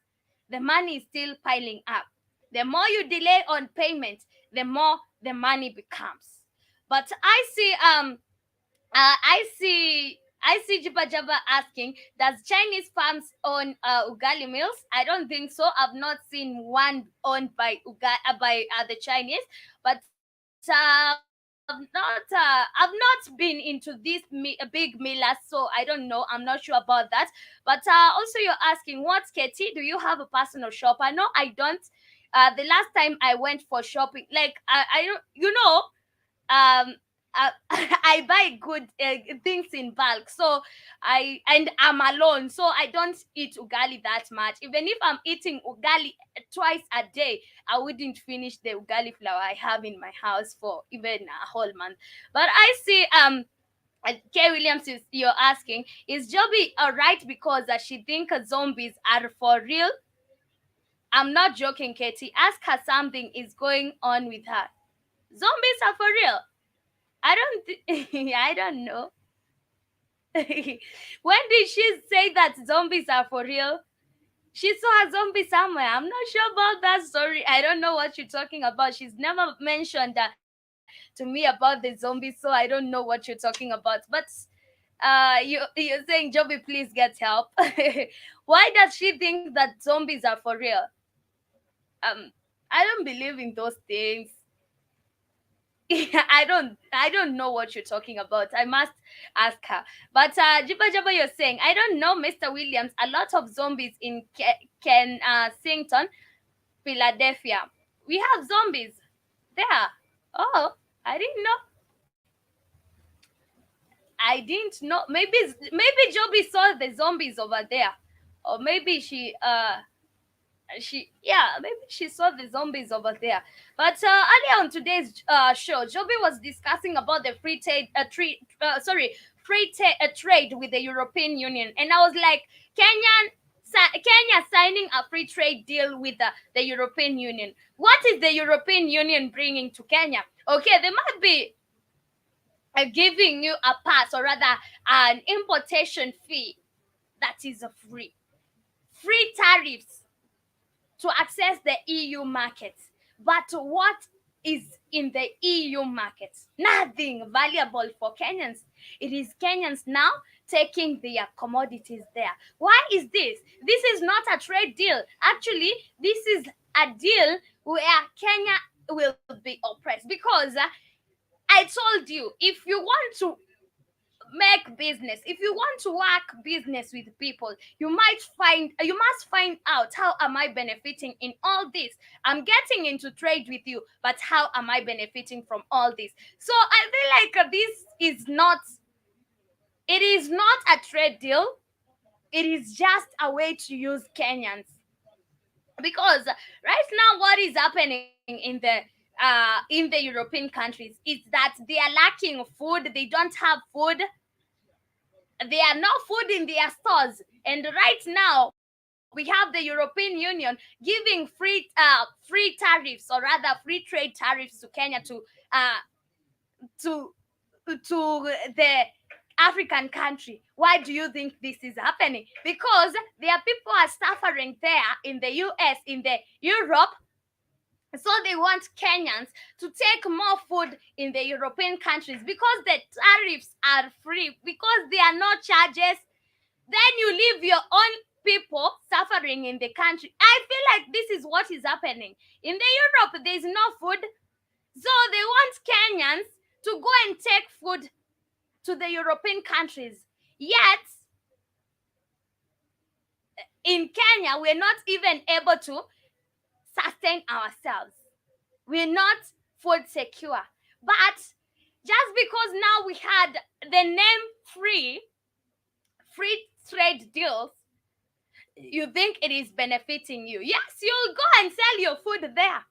the money is still piling up. The more you delay on payment, the more the money becomes. But I see Jiba Jaba asking, does Chinese farms own ugali mills? I don't think so. I've not seen one owned by the Chinese, but I've not been into this big millers, so I don't know. I'm not sure about that. But also, you're asking, what, Katie? Do you have a personal shopper? No, I don't. The last time I went for shopping, like I don't, um I buy good things in bulk, so I'm alone, so I don't eat ugali that much. Even if I'm eating ugali twice a day, I wouldn't finish the ugali flour I have in my house for even a whole month. But I see Kay Williams, you're asking, is Joby alright because she thinks zombies are for real? I'm not joking, Katie. Ask her something is going on with her. Zombies are for real. I don't know. When did she say that zombies are for real? She saw a zombie somewhere. I'm not sure about that story. I don't know what you're talking about. She's never mentioned to me about the zombies, so I don't know what you're talking about. But you're saying, Joby, please get help. Why does she think that zombies are for real? I don't believe in those things. I don't know what you're talking about. I must ask her. But Jibba, you're saying, I don't know, Mr. Williams, a lot of zombies in Kensington, Philadelphia. We have zombies there. Oh, I didn't know. I didn't know. Maybe Joby saw the zombies over there, or maybe maybe she saw the zombies over there. But earlier on today's show, Joby was discussing about the free trade with the European Union, and I was like, Kenya signing a free trade deal with the European Union. What is the European Union bringing to Kenya? Okay, they might be giving you a pass, or rather an importation fee that is free. free tariffs to access the EU market. But what is in the EU market? Nothing valuable for Kenyans. It is Kenyans now taking their commodities there. Why is this? This is not a trade deal. Actually, this is a deal where Kenya will be oppressed because I told you, if you want to make business, if you want to work business with people, you must find out, how am I benefiting in all this? I'm getting into trade with you, but how am I benefiting from all this? So I feel like this is not, it is not a trade deal. It is just a way to use Kenyans, because right now what is happening in the European countries is that they are lacking food. They don't have food. There are no food in their stores, and right now we have the European Union giving free tariffs, or rather free trade tariffs, to Kenya to the African country. Why do you think this is happening? Because their people are suffering there in the US, in the Europe. So they want Kenyans to take more food in the European countries because the tariffs are free, because there are no charges. Then you leave your own people suffering in the country. I feel like this is what is happening. In the Europe, there is no food. So they want Kenyans to go and take food to the European countries. Yet, in Kenya, we're not even able to sustain ourselves. We're not food secure. But just because now we had the name free trade deals, you think it is benefiting you. Yes, you'll go and sell your food there.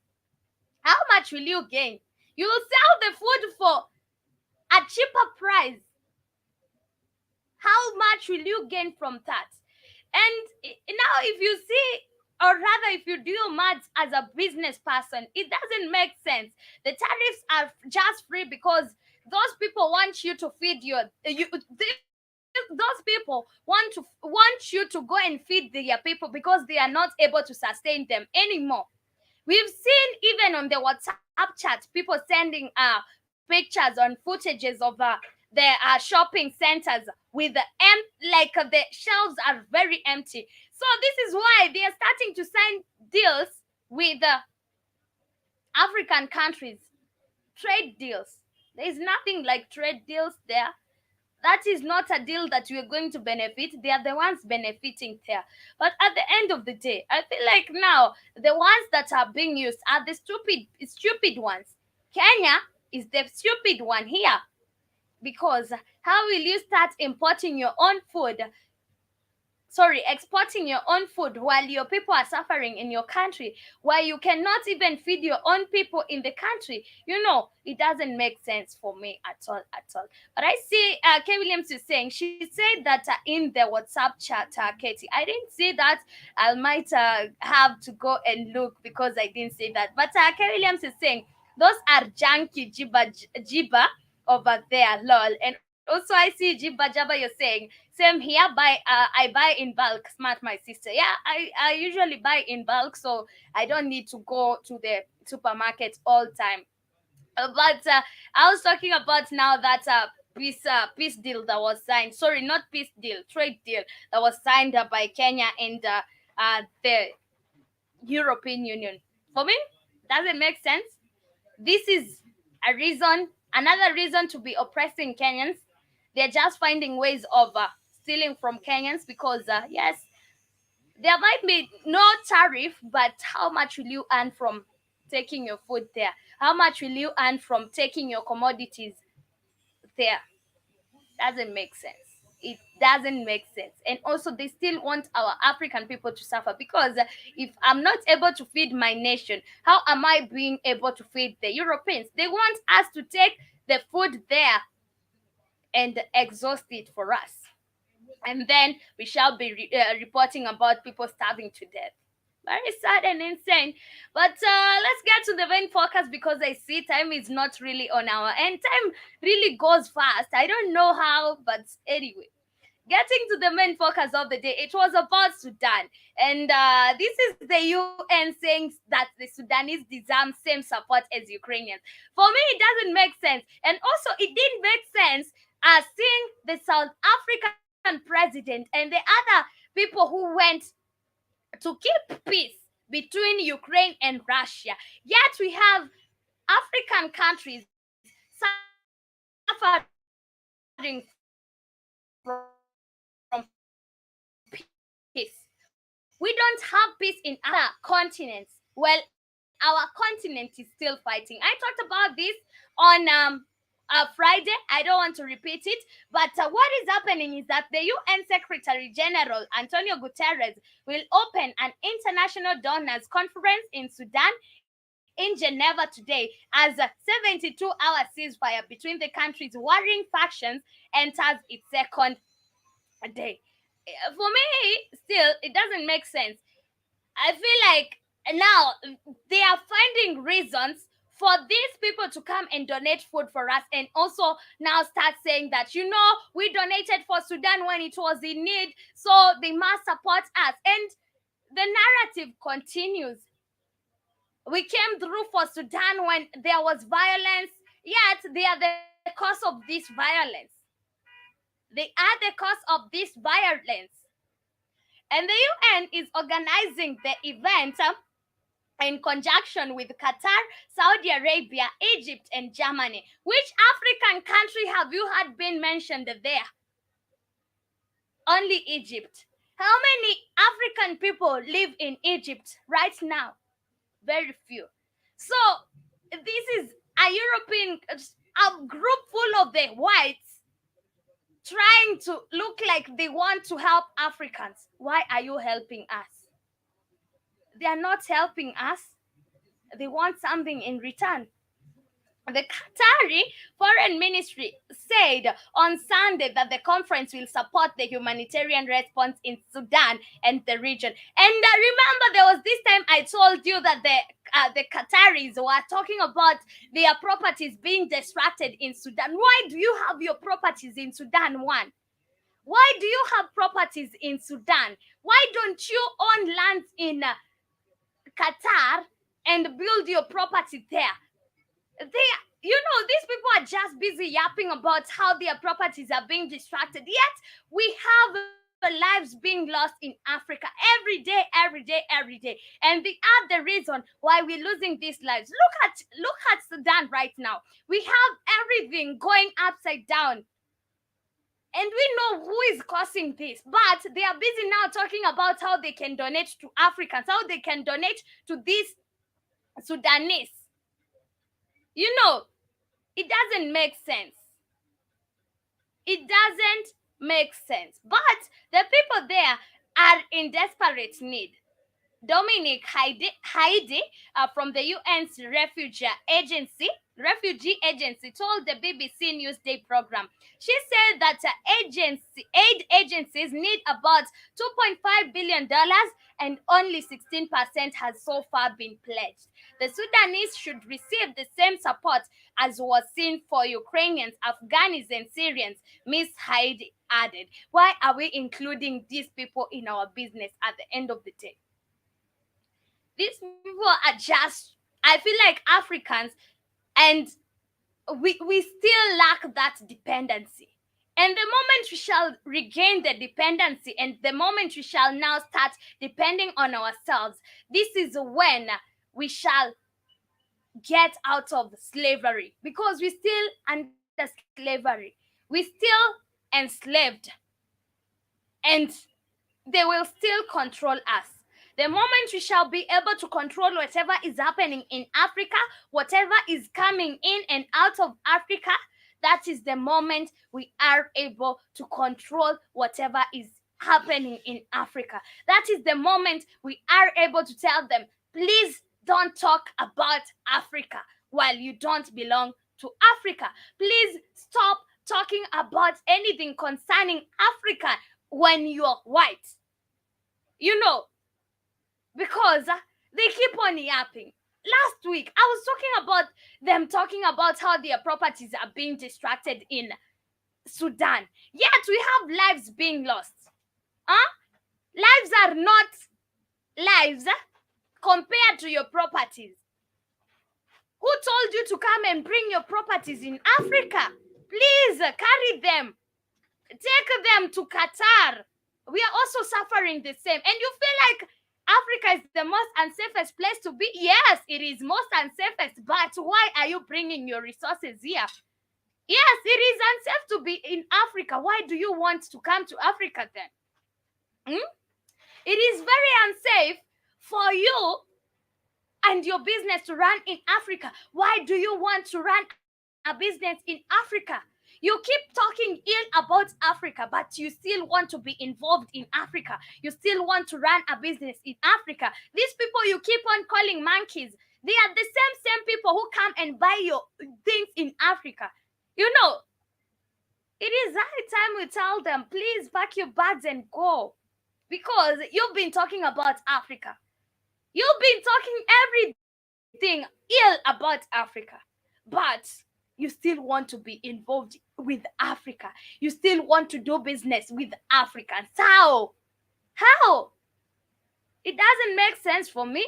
How much will you gain? You'll sell the food for a cheaper price. How much will you gain from that? And now if you see, or rather if you do your maths as a business person, it doesn't make sense. The tariffs are just free because those people want you to feed those people want you to go and feed their people because they are not able to sustain them anymore. We've seen even on the WhatsApp chat people sending pictures on footages of the shopping centers with the shelves are very empty. So this is why they are starting to sign deals with African countries, trade deals. There is nothing like trade deals there. That is not a deal that we are going to benefit. They are the ones benefiting there. But at the end of the day, I feel like now the ones that are being used are the stupid ones. Kenya is the stupid one here. Because how will you start exporting your own food while your people are suffering in your country, while you cannot even feed your own people in the country? It doesn't make sense for me at all. But I see Kay Williams is saying, she said that in the WhatsApp chat, Katie, I didn't see that. I might have to go and look because I didn't see that. But Kay Williams is saying, those are junky jiba over there, lol. And also I see Jiba Jaba, you're saying, same here, I buy in bulk. Smart, my sister. Yeah, I usually buy in bulk, so I don't need to go to the supermarket all time. But I was talking about now that peace deal that was signed. Sorry, not peace deal, trade deal that was signed by Kenya and the European Union. For me, doesn't make sense. This is another reason to be oppressing Kenyans. They're just finding ways of stealing from Kenyans because, yes, there might be no tariff, but how much will you earn from taking your food there? How much will you earn from taking your commodities there? Doesn't make sense. It doesn't make sense. And also, they still want our African people to suffer because if I'm not able to feed my nation, how am I being able to feed the Europeans? They want us to take the food there and exhaust it for us. And then we shall be reporting about people starving to death. Very sad and insane. But let's get to the main focus because I see time is not really on our end. Time really goes fast. I don't know how, but anyway. getting to the main focus of the day, it was about Sudan. And this is the UN saying that the Sudanese deserve same support as Ukrainians. For me, it doesn't make sense. And also, it didn't make sense seeing the South African president and the other people who went to keep peace between Ukraine and Russia. Yet we have African countries suffering from peace. We don't have peace in other continents. Well, our continent is still fighting. I talked about this on Friday. I don't want to repeat it, but what is happening is that the UN Secretary General Antonio Guterres will open an international donors conference in Sudan in Geneva today as a 72-hour ceasefire between the countries' warring factions enters its second day. For me, still, it doesn't make sense. I feel like now they are finding reasons for these people to come and donate food for us, and also now start saying that, we donated for Sudan when it was in need, so they must support us. And the narrative continues. We came through for Sudan when there was violence, yet they are the cause of this violence. They are the cause of this violence. And the UN is organizing the event in conjunction with Qatar, Saudi Arabia, Egypt, and Germany. Which African country have you had been mentioned there? Only Egypt. How many African people live in Egypt right now? Very few. So this is a group full of the whites trying to look like they want to help Africans. Why are you helping us? They are not helping us. They want something in return. The Qatari Foreign Ministry said on Sunday that the conference will support the humanitarian response in Sudan and the region. And remember, there was this time I told you that the Qataris were talking about their properties being distracted in Sudan. Why do you have your properties in Sudan? One, why do you have properties in Sudan? Why don't you own lands in Qatar and build your property there? These people are just busy yapping about how their properties are being distracted. Yet we have lives being lost in Africa every day, every day, every day. And they are the reason why we're losing these lives. Look at Sudan right now. We have everything going upside down. And we know who is causing this, but they are busy now talking about how they can donate to Africans, how they can donate to these Sudanese. It doesn't make sense. It doesn't make sense. But the people there are in desperate need. Dominic Haidi from the UN's refugee agency told the BBC Newsday program. She said that aid agencies need about $2.5 billion and only 16% has so far been pledged. The Sudanese should receive the same support as was seen for Ukrainians, Afghans, and Syrians, Ms. Haidi added. Why are we including these people in our business at the end of the day? These people are just, I feel like Africans, and we still lack that dependency. And the moment we shall regain the dependency, and the moment we shall now start depending on ourselves, this is when we shall get out of slavery, because we're still under slavery. We're still enslaved, and they will still control us. The moment we shall be able to control whatever is happening in Africa, whatever is coming in and out of Africa, that is the moment we are able to control whatever is happening in Africa. That is the moment we are able to tell them, please don't talk about Africa while you don't belong to Africa. Please stop talking about anything concerning Africa when you're white. Because they keep on yapping. Last week, I was talking about them talking about how their properties are being distracted in Sudan. Yet we have lives being lost. Huh? Lives are not lives compared to your properties. Who told you to come and bring your properties in Africa? Please carry them. Take them to Qatar. We are also suffering the same. And you feel like Africa is the most unsafest place to be? Yes, it is most unsafest. But why are you bringing your resources here? Yes, it is unsafe to be in Africa. Why do you want to come to Africa then? It is very unsafe for you and your business to run in Africa. Why do you want to run a business in Africa? You keep talking ill about Africa, but you still want to be involved in Africa. You still want to run a business in Africa. These people you keep on calling monkeys, they are the same people who come and buy your things in Africa. You know, it is high time we tell them, please pack your bags and go. Because you've been talking about Africa. You've been talking everything ill about Africa. But you still want to be involved with Africa. You still want to do business with Africans. How? How? It doesn't make sense for me.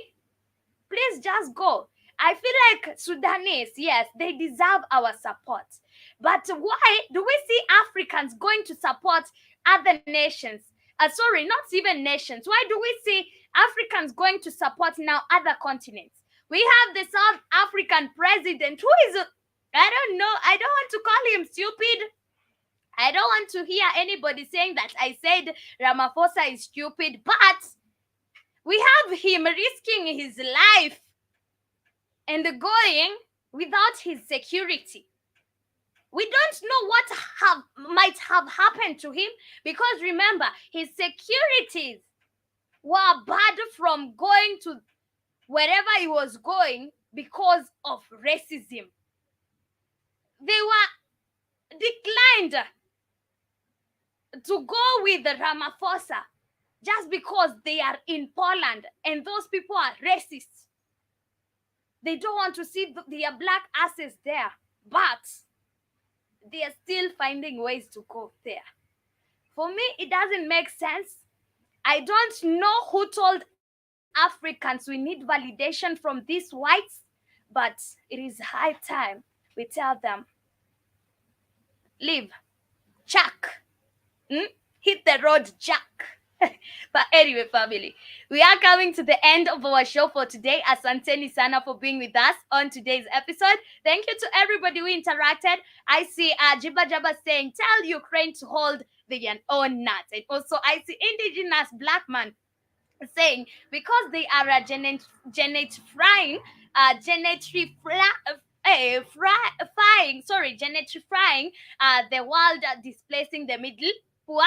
Please just go. I feel like Sudanese, yes, they deserve our support. But why do we see Africans going to support other nations? Sorry, not even nations. Why do we see Africans going to support now other continents? We have the South African president who is, I don't know, I don't want to call him stupid. I don't want to hear anybody saying that I said Ramaphosa is stupid, but we have him risking his life and going without his security. We don't know what might have happened to him, because remember, his securities were barred from going to wherever he was going because of racism. They were declined to go with Ramaphosa just because they are in Poland and those people are racist. They don't want to see their black asses there, but they are still finding ways to go there. For me, it doesn't make sense. I don't know who told Africans we need validation from these whites, but it is high time we tell them, leave, Jack, hit the road, Jack. But anyway, family, we are coming to the end of our show for today. Asanteni sana for being with us on today's episode. Thank you to everybody who interacted. I see Jiba Jaba saying, tell Ukraine to hold their own nuts. And also I see indigenous black man saying, because they are gentrifying the world, displacing the middle poor,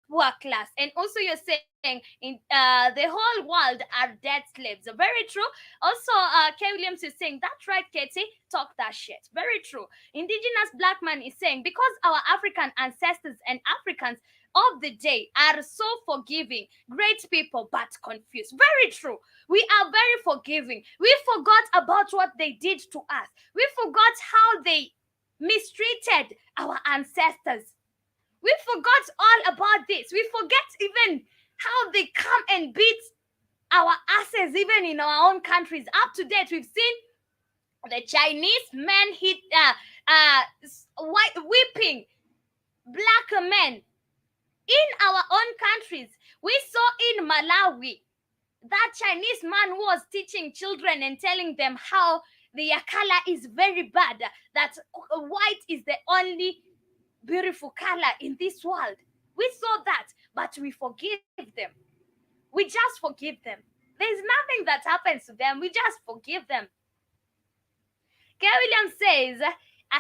poor class. And also you're saying in the whole world are dead slaves. Very true. Also K Williams is saying, that's right, Katie, talk that shit. Very true. Indigenous black man is saying, because our African ancestors and Africans of the day are so forgiving, great people, but confused. Very true. We are very forgiving. We forgot about what they did to us. We forgot how they mistreated our ancestors. We forgot all about this. We forget even how they come and beat our asses even in our own countries. Up to date, we've seen the Chinese men whipping black men in our own countries. We saw in Malawi that Chinese man who was teaching children and telling them how their color is very bad, that white is the only beautiful color in this world. We saw that, but we forgive them. We just forgive them. There's nothing that happens to them. We just forgive them. K. Williams says,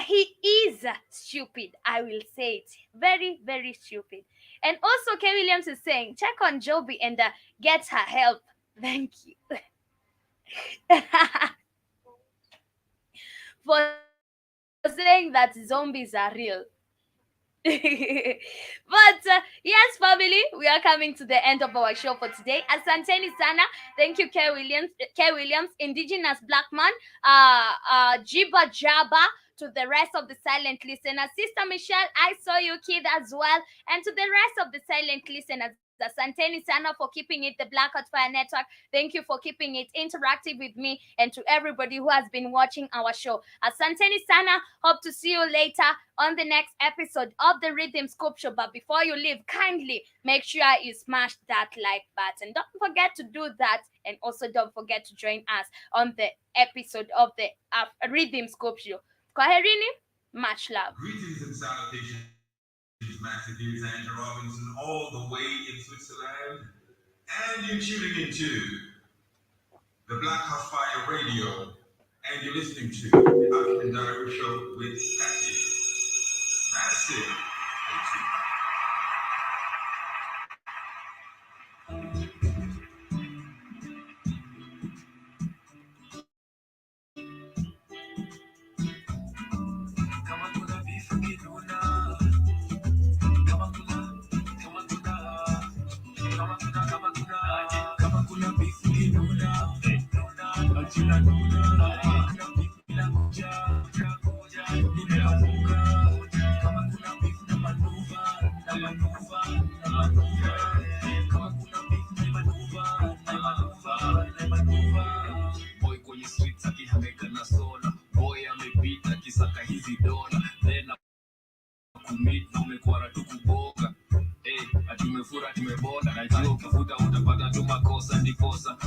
he is stupid. I will say it. Very, very stupid. And also K. Williams is saying, check on Joby and get her help. Thank you. For saying that zombies are real. Yes, family, we are coming to the end of our show for today. Asanteni sana. Thank you, K Williams, indigenous black man, Jiba Jaba, to the rest of the silent listeners. Sister Michelle, I saw you, kid, as well. And to the rest of the silent listeners, Asanteni sana for keeping it the Black Hot Fire Network. Thank you for keeping it interactive with me, and to everybody who has been watching our show. Asanteni sana. Hope to see you later on the next episode of the Rhythm Scoop Show. But before you leave, kindly make sure you smash that like button. Don't forget to do that. And also don't forget to join us on the episode of the Rhythm Scoop Show. Kwaherini, much love. Greetings and salutations, Master. Here's Andrew Robinson, all the way in Switzerland. And you're tuning into the Black House Fire Radio. And you're listening to the African Diary Show with Cathy. Massive. Boy kwenye streets akihangaika na sola, boy amepita kisaka hizi dola, tena kumit na umekwara tu kuboga, atumefura tumebonda, najua ukifuta utapata tu makosa ndiposa